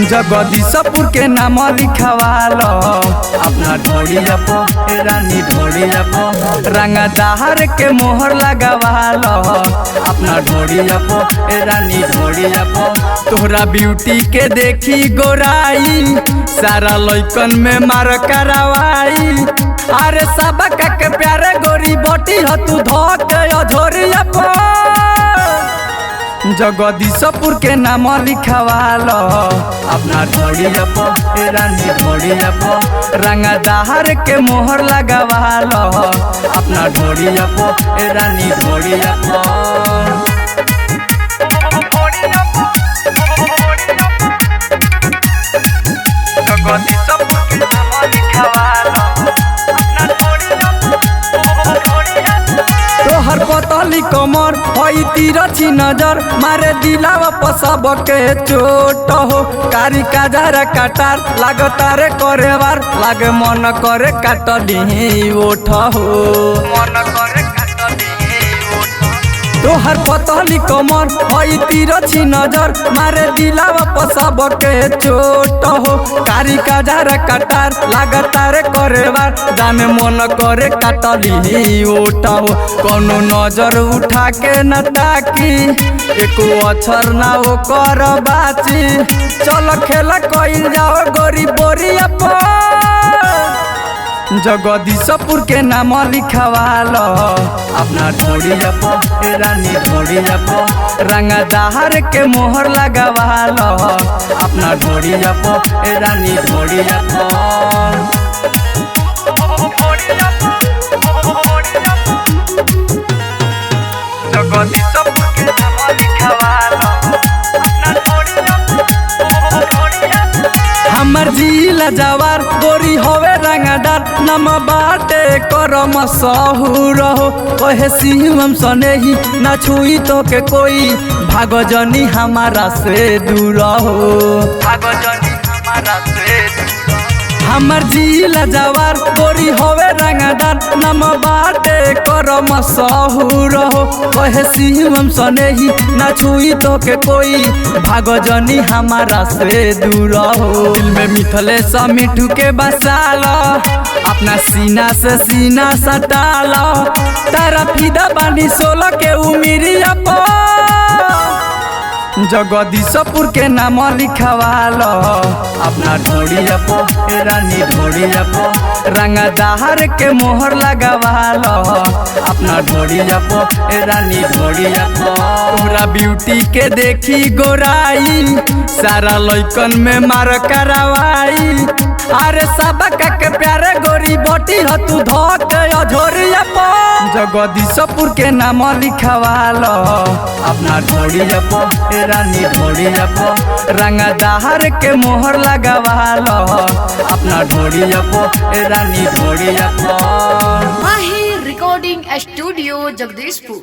जगदीशपुर के नाम लिखवालो अपना ढोड़िया पो रानी ढोड़िया पो रंगदार के मोहर लगवालो अपना ढोड़िया पो रानी ढोड़िया पो। तोहरा ब्यूटी के देखी गोराई सारा लइकन में मार करवाई। अरे सबका के प्यारे गोरी बोटी हो तू धोक अधोरिया पो। जगदीशपुर के नाम लिखवालो अपना ढोड़िया पो रानी ढोड़िया पो रंगदार के मोहर लगवालो अपना ढोड़िया पो रानी ढोड़िया पो। जगदीशपुर के नाम लिखवालो तोहर पतली कमर हई तिरछी नजर मारे दिलावा पसब के चोट हो। कारी काजर काटार लागतारे करे बार लागे मन करे काटली ओठ हो मन करे तोहर पतली कमर हई तिरछी नजर मारे दिलावा पसब के चोट हो। कारी काजर काटार लागतारे करे बार जाने मन करे काटली ओठ हो। कोनो नजर उठा के न ताकी एको अक्षर ना हो कर बाची चल खेला कइल जाओ गोरी बोरिया पो। जगदीशपुर के नाम लिखवालो अपना ढोड़िया पो रानी ढोड़िया पो रंगदार के मोहर लगवालो अपना ढोड़िया पो रानी ढोड़िया पो। जगदीशपुर के नाम लिखवालो हमर जिला जवार गोरी होवे रंगदार नम बाटे करम सहूर हो। कहे शिवम सनेही न छुई तो के कोई भागो जनी हमारा से दूर हो भागो जनी हमारा से। हमर जिला जवार गोरी होवे रंगदार नम बाटे करम सहूर हो। कहे शिवम सनेही न छुई तो के कोई भागो जनी हमारा से दूर हो। दिल में मिथलेश मिठू के बसालो अपना सीना से सीना सटालो तारा फिदा बानी 16 के उमिरिया पो। जगदीशपुर के नाम लिखवालो अपना ढोड़िया पो रानी ढोड़िया पो रंगदार के मोहर लगवालो अपना ढोड़िया पो रानी ढोड़िया पो। तोहरा ब्यूटी के देखी गोराई सारा लइकन में मार करवाई। अरे सबका के प्यारे गोरी बोटी हो तू धोक अधोरिया पो। जगदीशपुर के नाम लिखवालो अपना ढोड़िया पो रानी ढोड़िया पो रंगदार के मोहर लगवालो अपना ढोड़िया पो रानी ढोड़िया पो। माहिर रिकॉर्डिंग स्टूडियो जगदीशपुर।